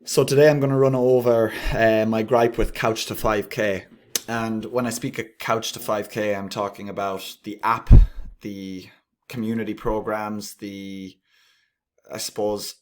So today I'm going to run over my gripe with Couch to 5K. And when I speak of Couch to 5K, I'm talking about the app, the community programs, I suppose,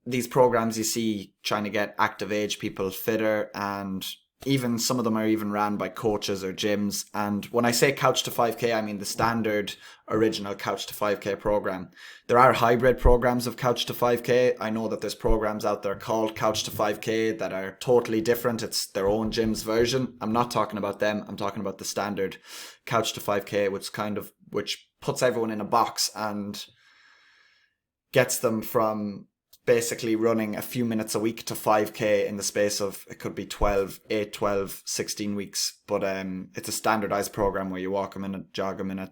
these programs you see trying to get active age people fitter, and even some of them are even ran by coaches or gyms. And when I say Couch to 5K, I mean the standard original Couch to 5K program. There are hybrid programs of Couch to 5K. I know that there's programs out there called Couch to 5K that are totally different. It's their own gym's version. I'm not talking about them. I'm talking about the standard Couch to 5K, which puts everyone in a box and gets them from basically running a few minutes a week to 5K in the space of, it could be 12, 16 weeks. But it's a standardized program where you walk a minute, jog a minute,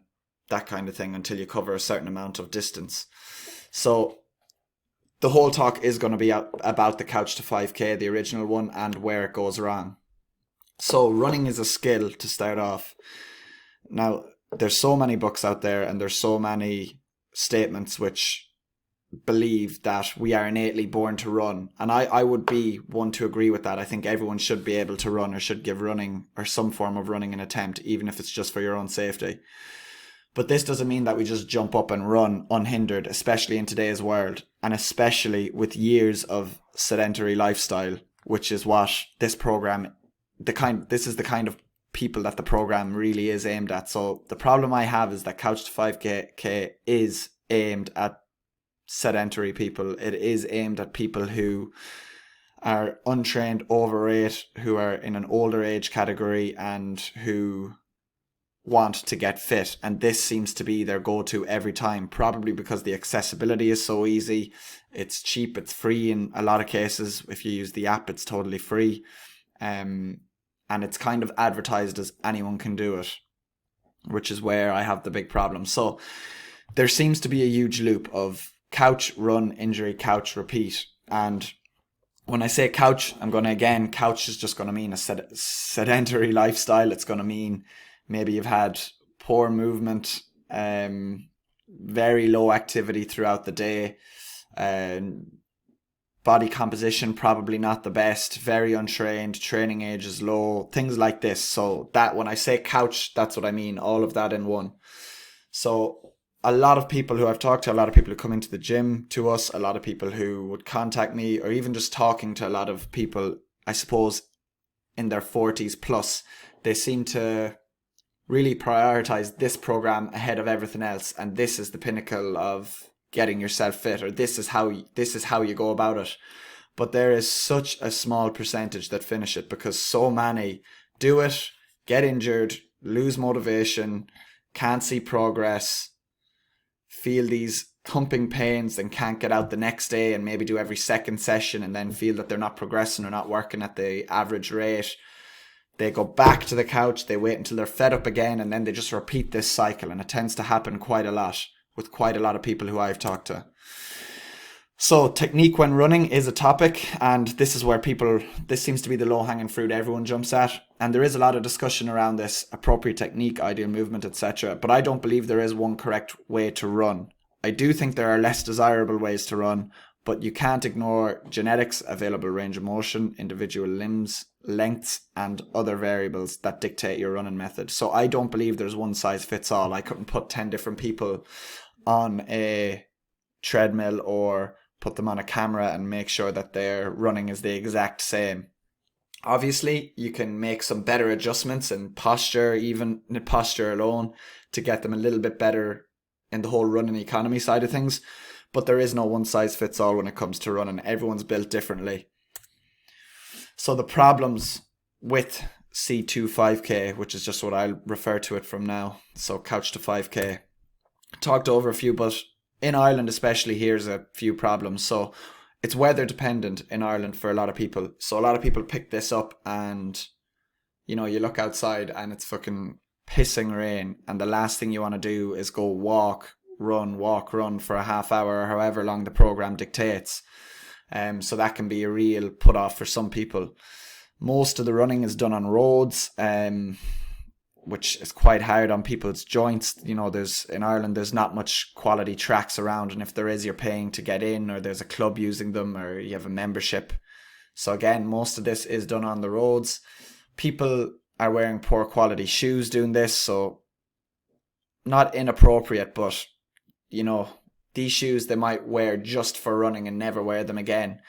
that kind of thing, until you cover a certain amount of distance. So the whole talk is going to be about the Couch to 5K, the original one, and where it goes wrong. So running is a skill to start off. Now, there's so many books out there and there's so many statements which believe that we are innately born to run, and I would be one to agree with that. I think everyone should be able to run, or should give running or some form of running an attempt, even if it's just for your own safety. But this doesn't mean that we just jump up and run unhindered, especially in today's world, and especially with years of sedentary lifestyle, which is what this program, this is the kind of people that the program really is aimed at. So the problem I have is that Couch to 5K is aimed at sedentary people. It is aimed at people who are untrained, overweight, who are in an older age category, and who want to get fit. And this seems to be their go-to every time, probably because the accessibility is so easy. It's cheap, it's free in a lot of cases. If you use the app, it's totally free. And it's kind of advertised as anyone can do it, which is where I have the big problem. So there seems to be a huge loop of couch, run, injury, couch, repeat. And when I say couch, couch is just going to mean a sedentary lifestyle. It's going to mean maybe you've had poor movement, very low activity throughout the day, body composition probably not the best, very untrained, training age is low, things like this. So that when I say couch, that's what I mean, all of that in one. So a lot of people who I've talked to, a lot of people who come into the gym to us, a lot of people who would contact me, or even just talking to a lot of people, I suppose, in their 40s plus, they seem to really prioritize this program ahead of everything else. And this is the pinnacle of getting yourself fit, or this is how you go about it. But there is such a small percentage that finish it, because so many do it, get injured, lose motivation, can't see progress, feel these thumping pains and can't get out the next day, and maybe do every second session and then feel that they're not progressing or not working at the average rate. They go back to the couch, they wait until they're fed up again, and then they just repeat this cycle. And it tends to happen quite a lot with quite a lot of people who I've talked to. So technique when running is a topic, and this seems to be the low-hanging fruit everyone jumps at. And there is a lot of discussion around this, appropriate technique, ideal movement, etc. But I don't believe there is one correct way to run. I do think there are less desirable ways to run, but you can't ignore genetics, available range of motion, individual limbs, lengths, and other variables that dictate your running method. So I don't believe there's one size fits all. I couldn't put 10 different people on a treadmill or put them on a camera and make sure that their running is the exact same. Obviously, you can make some better adjustments in posture, even in posture alone, to get them a little bit better in the whole running economy side of things. But there is no one size fits all when it comes to running. Everyone's built differently. So the problems with C2 5K, which is just what I'll refer to it from now, so Couch to 5K, talked over a few, but in Ireland especially, here's a few problems. So it's weather dependent in Ireland for a lot of people. So a lot of people pick this up and, you look outside and it's fucking pissing rain, and the last thing you want to do is go walk, run for a half hour or however long the program dictates. So that can be a real put off for some people. Most of the running is done on roads, which is quite hard on people's joints. You know, in Ireland, there's not much quality tracks around, and if there is, you're paying to get in, or there's a club using them, or you have a membership. So again, most of this is done on the roads. People are wearing poor quality shoes doing this, so not inappropriate, but you know, these shoes they might wear just for running and never wear them again.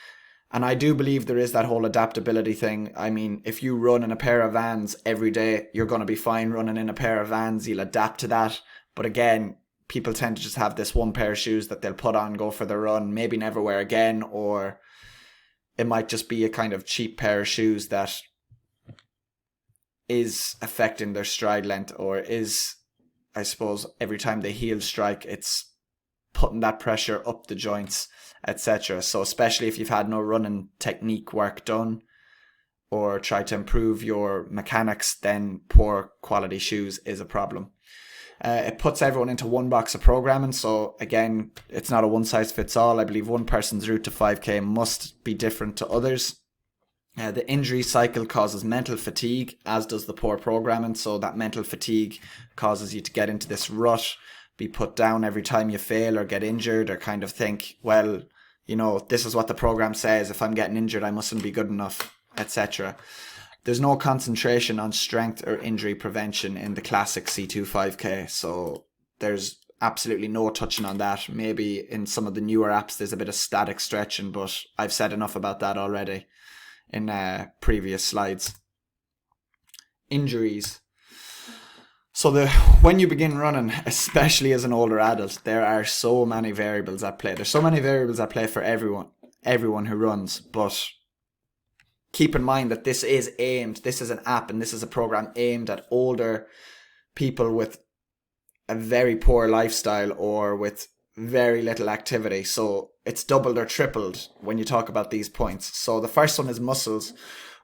And I do believe there is that whole adaptability thing. I mean, if you run in a pair of Vans every day, you're going to be fine running in a pair of Vans. You'll adapt to that. But again, people tend to just have this one pair of shoes that they'll put on, go for the run, maybe never wear again, or it might just be a kind of cheap pair of shoes that is affecting their stride length, or is, I suppose, every time they heel strike, it's putting that pressure up the joints, etc. So especially if you've had no running technique work done or try to improve your mechanics, then poor quality shoes is a problem. It puts everyone into one box of programming. So again, it's not a one size fits all. I believe one person's route to 5k must be different to others. The injury cycle causes mental fatigue, as does the poor programming. So that mental fatigue causes you to get into this rut, be put down every time you fail or get injured, or kind of think, well, you know, this is what the program says. If I'm getting injured, I mustn't be good enough, etc. There's no concentration on strength or injury prevention in the classic C2 5K. So there's absolutely no touching on that. Maybe in some of the newer apps, there's a bit of static stretching, but I've said enough about that already in previous slides. Injuries. So when you begin running, especially as an older adult, there are so many variables at play. There's so many variables at play for everyone who runs. But keep in mind that this is an app, and this is a program aimed at older people with a very poor lifestyle or with very little activity. So it's doubled or tripled when you talk about these points. So the first one is muscles.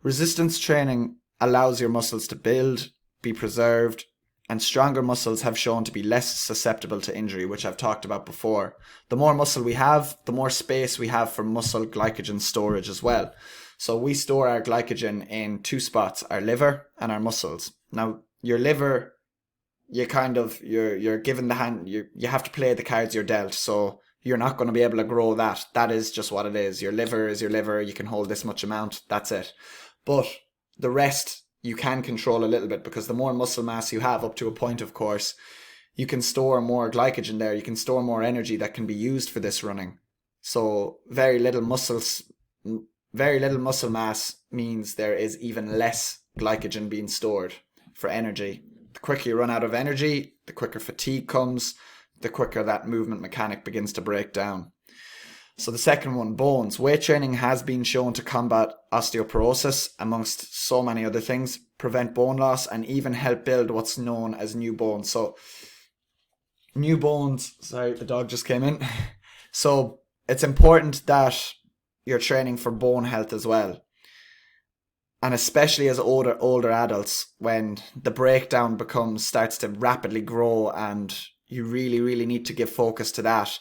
Resistance training allows your muscles to build, be preserved, and stronger muscles have shown to be less susceptible to injury, which I've talked about before. The more muscle we have, the more space we have for muscle glycogen storage as well. So we store our glycogen in two spots, our liver and our muscles. Now, your liver, you're given the hand, you have to play the cards you're dealt. So you're not going to be able to grow that. That is just what it is. Your liver is your liver. You can hold this much amount. That's it. But the rest you can control a little bit, because the more muscle mass you have, up to a point, of course, you can store more glycogen there. You can store more energy that can be used for this running. So very little muscle mass means there is even less glycogen being stored for energy. The quicker you run out of energy, the quicker fatigue comes, the quicker that movement mechanic begins to break down. So the second one, bones. Weight training has been shown to combat osteoporosis, amongst so many other things, prevent bone loss, and even help build what's known as new bones. So new bones, sorry, the dog just came in. So it's important that you're training for bone health as well. And especially as older adults, when the breakdown starts to rapidly grow and you really, really need to give focus to that.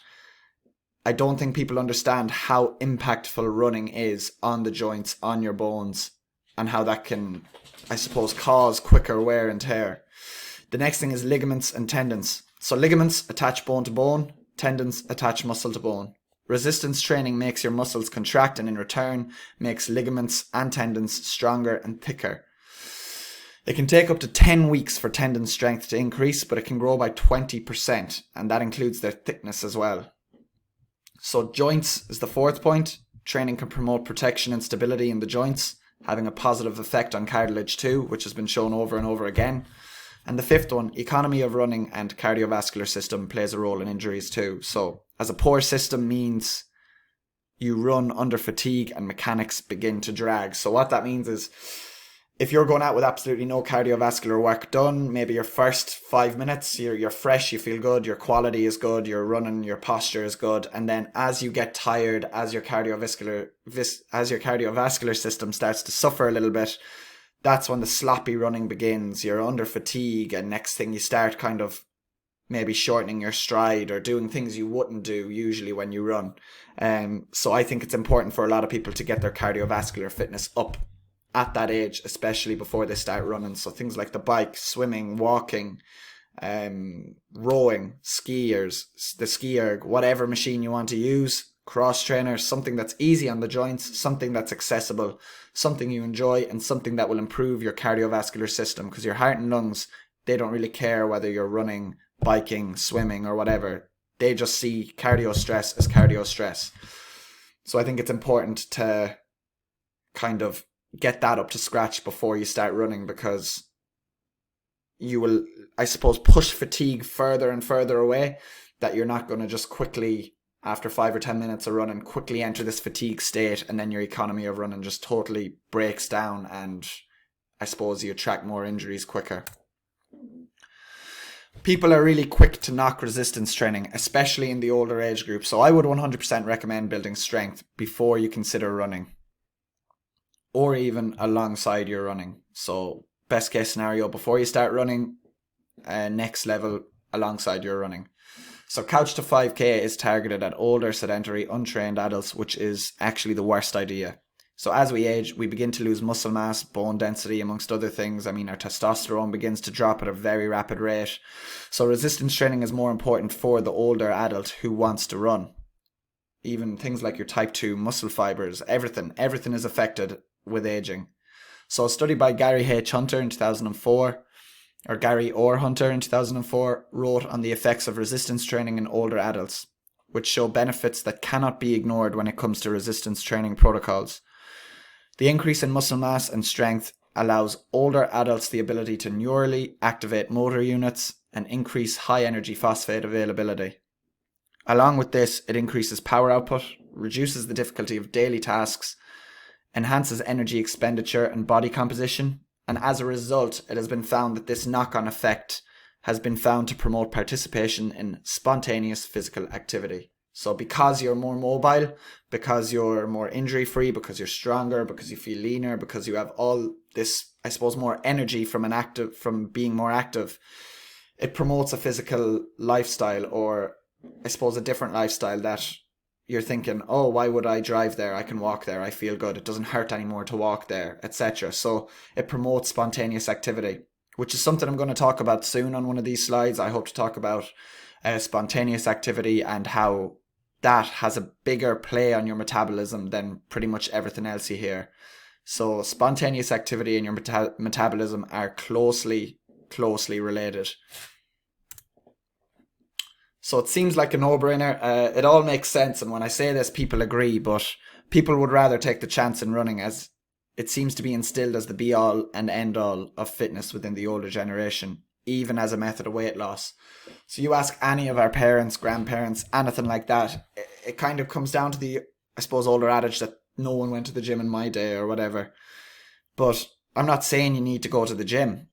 I don't think people understand how impactful running is on the joints, on your bones, and how that can, I suppose, cause quicker wear and tear. The next thing is ligaments and tendons. So ligaments attach bone to bone, tendons attach muscle to bone. Resistance training makes your muscles contract, and in return makes ligaments and tendons stronger and thicker. It can take up to 10 weeks for tendon strength to increase, but it can grow by 20%, and that includes their thickness as well. So joints is the fourth point. Training can promote protection and stability in the joints, having a positive effect on cartilage too, which has been shown over and over again. And the fifth one, economy of running and cardiovascular system plays a role in injuries too. So as a poor system means you run under fatigue and mechanics begin to drag. So what that means is, if you're going out with absolutely no cardiovascular work done, maybe your first 5 minutes, you're fresh, you feel good, your quality is good, you're running, your posture is good. And then as you get tired, as your cardiovascular system starts to suffer a little bit, that's when the sloppy running begins. You're under fatigue, and next thing you start kind of maybe shortening your stride or doing things you wouldn't do usually when you run. So I think it's important for a lot of people to get their cardiovascular fitness up at that age, especially before they start running. So things like the bike, swimming, walking, rowing, skiers, the ski erg, whatever machine you want to use, cross trainers, something that's easy on the joints, something that's accessible, something you enjoy, and something that will improve your cardiovascular system, because your heart and lungs, they don't really care whether you're running, biking, swimming, or whatever. They just see cardio stress as cardio stress. So I think it's important to kind of get that up to scratch before you start running, because you will, I suppose, push fatigue further and further away, that you're not going to just quickly, after 5 or 10 minutes of running, quickly enter this fatigue state, and then your economy of running just totally breaks down, and I suppose you attract more injuries quicker. People are really quick to knock resistance training, especially in the older age group. So I would 100% recommend building strength before you consider running, or even alongside your running. So best case scenario, before you start running, next level alongside your running. So Couch to 5K is targeted at older, sedentary, untrained adults, which is actually the worst idea. So as we age, we begin to lose muscle mass, bone density, amongst other things. I mean, our testosterone begins to drop at a very rapid rate. So resistance training is more important for the older adult who wants to run. Even things like your type 2 muscle fibers, everything is affected with aging. So a study by Gary H. Hunter in 2004, or Gary Orr Hunter in 2004, wrote on the effects of resistance training in older adults, which show benefits that cannot be ignored when it comes to resistance training protocols. The increase in muscle mass and strength allows older adults the ability to neurally activate motor units and increase high energy phosphate availability. Along with this, it increases power output, reduces the difficulty of daily tasks, enhances energy expenditure and body composition, and as a result, it has been found that this knock-on effect has been found to promote participation in spontaneous physical activity. So because you're more mobile, because you're more injury-free, because you're stronger, because you feel leaner, because you have all this, I suppose, more energy from being more active, it promotes a physical lifestyle, or I suppose a different lifestyle, that you're thinking, oh, why would I drive there? I can walk there. I feel good. It doesn't hurt anymore to walk there, etc. So it promotes spontaneous activity, which is something I'm going to talk about soon on one of these slides. I hope to talk about spontaneous activity and how that has a bigger play on your metabolism than pretty much everything else you hear. So spontaneous activity and your metabolism are closely related. So it seems like a no-brainer. It all makes sense, and when I say this, people agree, but people would rather take the chance in running, as it seems to be instilled as the be-all and end-all of fitness within the older generation, even as a method of weight loss. So you ask any of our parents, grandparents, anything like that, it kind of comes down to the, I suppose, older adage that no one went to the gym in my day or whatever. But I'm not saying you need to go to the gym.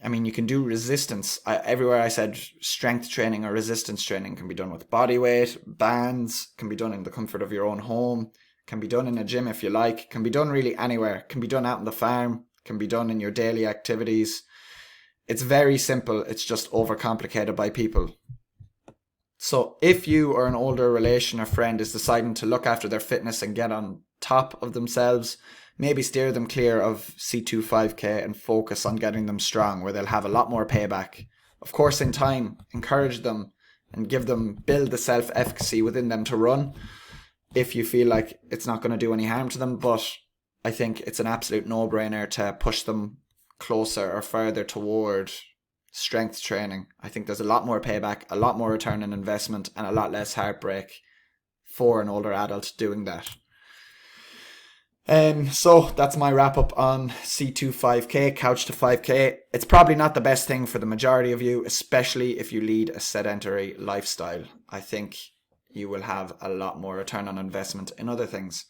I mean, you can do resistance. Everywhere I said strength training or resistance training can be done with body weight, bands, can be done in the comfort of your own home, can be done in a gym if you like, can be done really anywhere, can be done out on the farm, can be done in your daily activities. It's very simple. It's just overcomplicated by people. So if you or an older relation or friend is deciding to look after their fitness and get on top of themselves, maybe steer them clear of C2 5K and focus on getting them strong, where they'll have a lot more payback. Of course, in time, encourage them and build the self-efficacy within them to run if you feel like it's not going to do any harm to them. But I think it's an absolute no-brainer to push them closer or further toward strength training. I think there's a lot more payback, a lot more return on investment, and a lot less heartbreak for an older adult doing that. So that's my wrap up on C2 5K, Couch to 5K. It's probably not the best thing for the majority of you, especially if you lead a sedentary lifestyle. I think you will have a lot more return on investment in other things.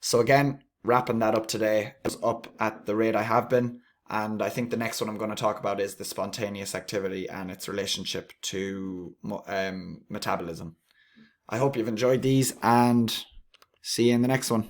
So again, wrapping that up today, I was up at the rate I have been, and I think the next one I'm going to talk about is the spontaneous activity and its relationship to metabolism. I hope you've enjoyed these, and see you in the next one.